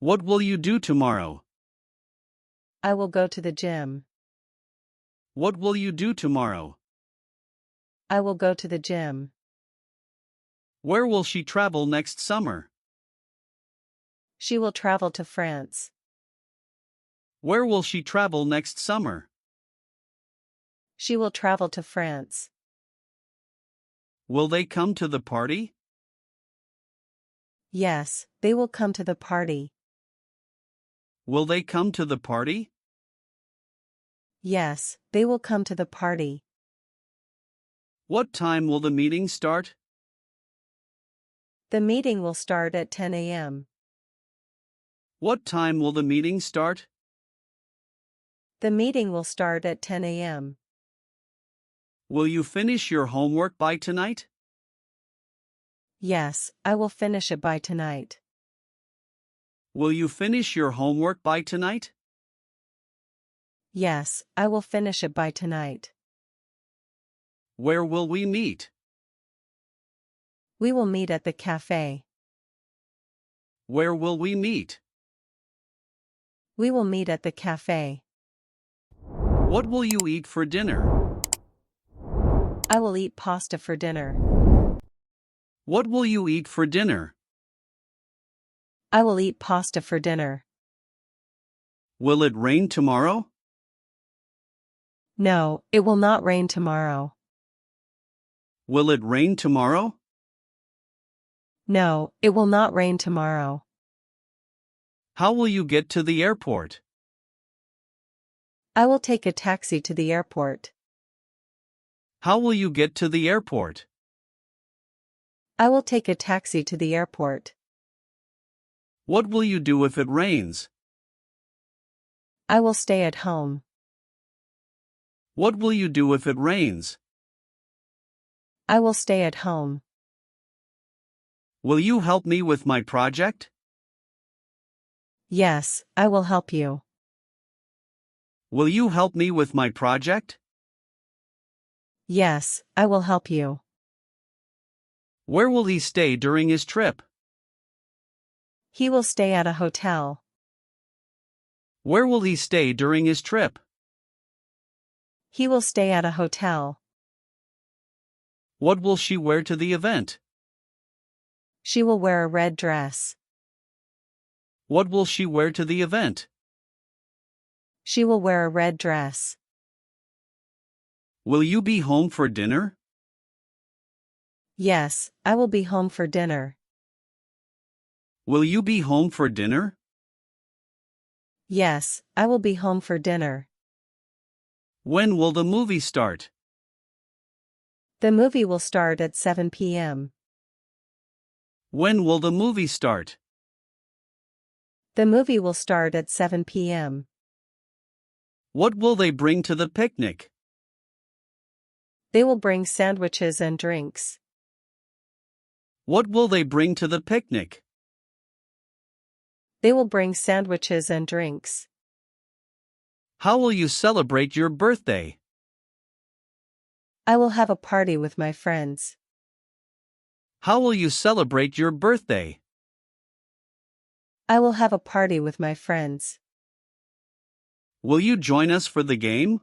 What will you do tomorrow? I will go to the gym. What will you do tomorrow? I will go to the gym. Where will she travel next summer? She will travel to France. Where will she travel next summer? She will travel to France. Will they come to the party? Yes, they will come to the party. Will they come to the party? Yes, they will come to the party. What time will the meeting start? The meeting will start at 10 a.m. What time will the meeting start? The meeting will start at 10 a.m. Will you finish your homework by tonight? Yes, I will finish it by tonight. Will you finish your homework by tonight? Yes, I will finish it by tonight. Where will we meet? We will meet at the cafe. Where will we meet? We will meet at the cafe. What will you eat for dinner? I will eat pasta for dinner. What will you eat for dinner? I will eat pasta for dinner. Will it rain tomorrow? No, it will not rain tomorrow. Will it rain tomorrow? No, it will not rain tomorrow. How will you get to the airport? I will take a taxi to the airport. How will you get to the airport? I will take a taxi to the airport. What will you do if it rains? I will stay at home. What will you do if it rains? I will stay at home. Will you help me with my project? Yes, I will help you. Will you help me with my project? Yes, I will help you. Where will he stay during his trip? He will stay at a hotel. Where will he stay during his trip? He will stay at a hotel. What will she wear to the event? She will wear a red dress. What will she wear to the event? She will wear a red dress. Will you be home for dinner? Yes, I will be home for dinner. Will you be home for dinner? Yes, I will be home for dinner. When will the movie start? The movie will start at 7 p.m. When will the movie start? The movie will start at 7 p.m. What will they bring to the picnic? They will bring sandwiches and drinks. What will they bring to the picnic? They will bring sandwiches and drinks. How will you celebrate your birthday? I will have a party with my friends. How will you celebrate your birthday? I will have a party with my friends. Will you join us for the game?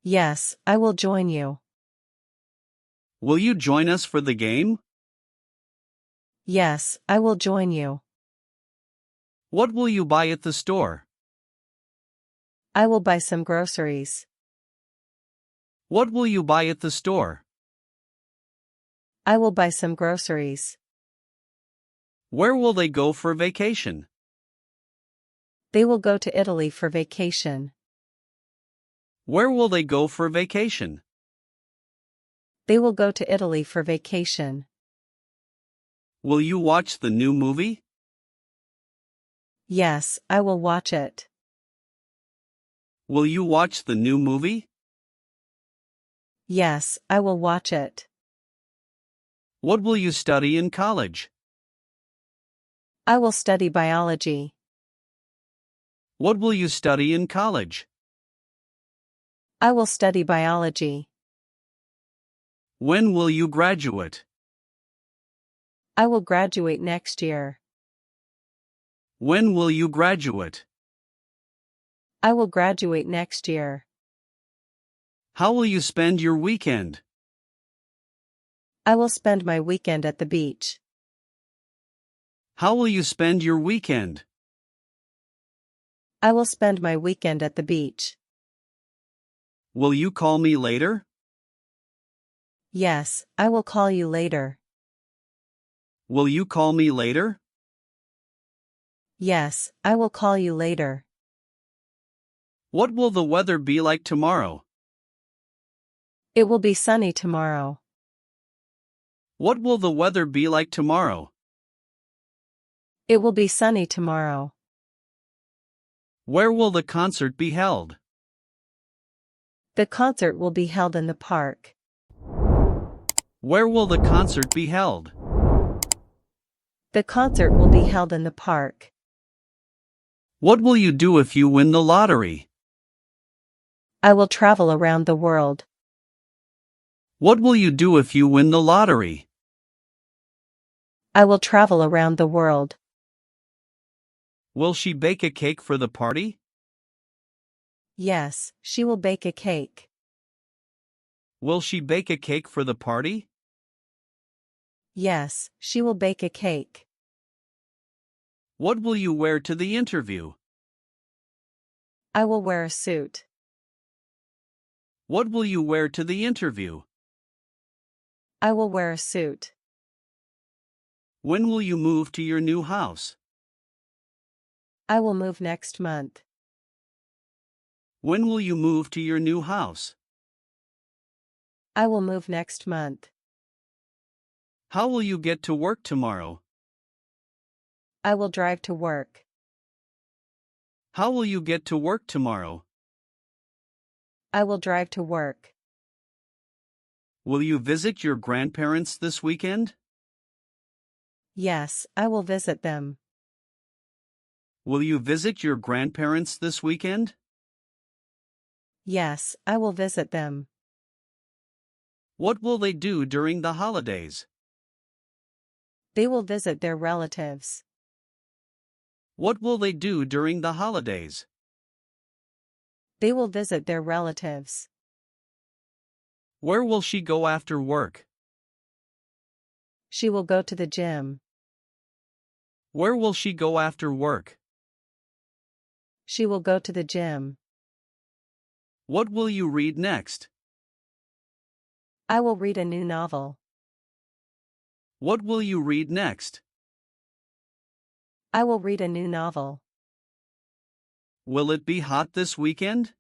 Yes, I will join you. Will you join us for the game? Yes, I will join you. What will you buy at the store? I will buy some groceries. What will you buy at the store? I will buy some groceries. Where will they go for vacation? They will go to Italy for vacation. Where will they go for vacation? They will go to Italy for vacation. Will you watch the new movie? Yes, I will watch it. Will you watch the new movie? Yes, I will watch it. What will you study in college? I will study biology. What will you study in college? I will study biology. When will you graduate? I will graduate next year. When will you graduate? I will graduate next year. How will you spend your weekend? I will spend my weekend at the beach. How will you spend your weekend? I will spend my weekend at the beach. Will you call me later? Yes, I will call you later. Will you call me later? Yes, I will call you later. What will the weather be like tomorrow? It will be sunny tomorrow. What will the weather be like tomorrow? It will be sunny tomorrow. Where will the concert be held? The concert will be held in the park. Where will the concert be held? The concert will be held in the park. What will you do if you win the lottery? I will travel around the world. What will you do if you win the lottery? I will travel around the world. Will she bake a cake for the party? Yes, she will bake a cake. Will she bake a cake for the party? Yes, she will bake a cake. What will you wear to the interview? I will wear a suit. What will you wear to the interview? I will wear a suit. When will you move to your new house? I will move next month. When will you move to your new house? I will move next month. How will you get to work tomorrow? I will drive to work. How will you get to work tomorrow? I will drive to work. Will you visit your grandparents this weekend? Yes, I will visit them. Will you visit your grandparents this weekend? Yes, I will visit them. What will they do during the holidays? They will visit their relatives. What will they do during the holidays? They will visit their relatives. Where will she go after work? She will go to the gym. Where will she go after work? She will go to the gym. What will you read next? I will read a new novel. What will you read next? I will read a new novel. Will it be hot this weekend?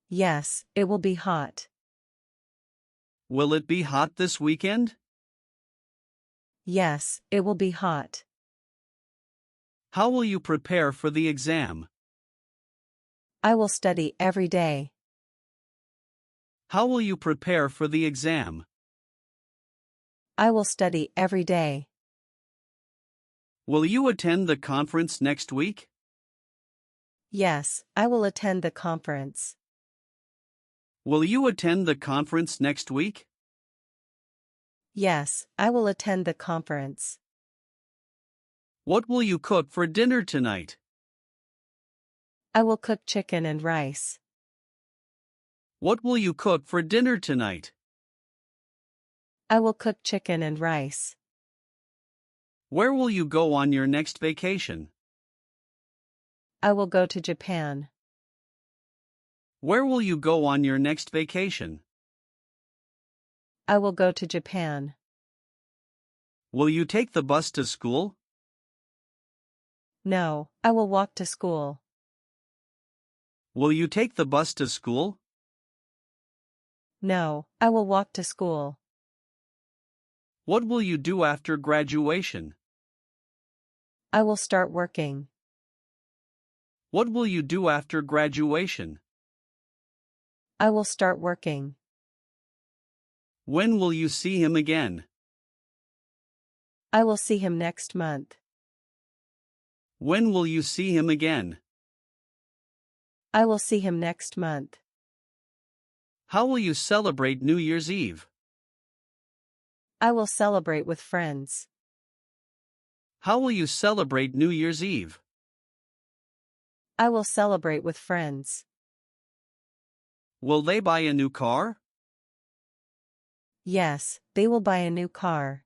Yes, it will be hot. Will it be hot this weekend? Yes, it will be hot. How will you prepare for the exam? I will study every day. How will you prepare for the exam? I will study every day. Will you attend the conference next week? Yes, I will attend the conference. Will you attend the conference next week? Yes, I will attend the conference. What will you cook for dinner tonight? I will cook chicken and rice. What will you cook for dinner tonight? I will cook chicken and rice. Where will you go on your next vacation? I will go to Japan. Where will you go on your next vacation? I will go to Japan. Will you take the bus to school? No, I will walk to school. Will you take the bus to school? No, I will walk to school. What will you do after graduation? I will start working. What will you do after graduation? I will start working. When will you see him again? I will see him next month. When will you see him again? I will see him next month. How will you celebrate New Year's Eve? I will celebrate with friends. How will you celebrate New Year's Eve? I will celebrate with friends. Will they buy a new car? Yes, they will buy a new car.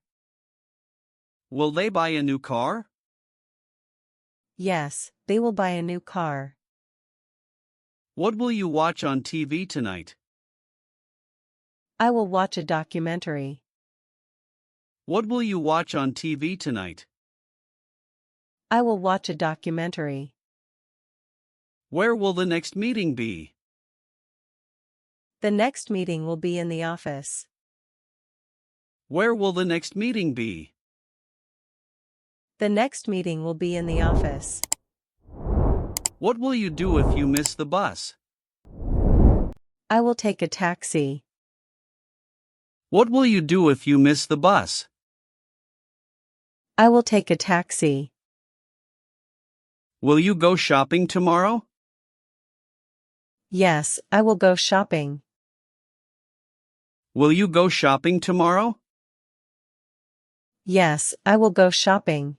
Will they buy a new car? Yes, they will buy a new car. What will you watch on TV tonight? I will watch a documentary. What will you watch on TV tonight? I will watch a documentary. Where will the next meeting be? The next meeting will be in the office. Where will the next meeting be? The next meeting will be in the office. What will you do if you miss the bus? I will take a taxi. What will you do if you miss the bus? I will take a taxi. Will you go shopping tomorrow? Yes, I will go shopping. Will you go shopping tomorrow? Yes, I will go shopping.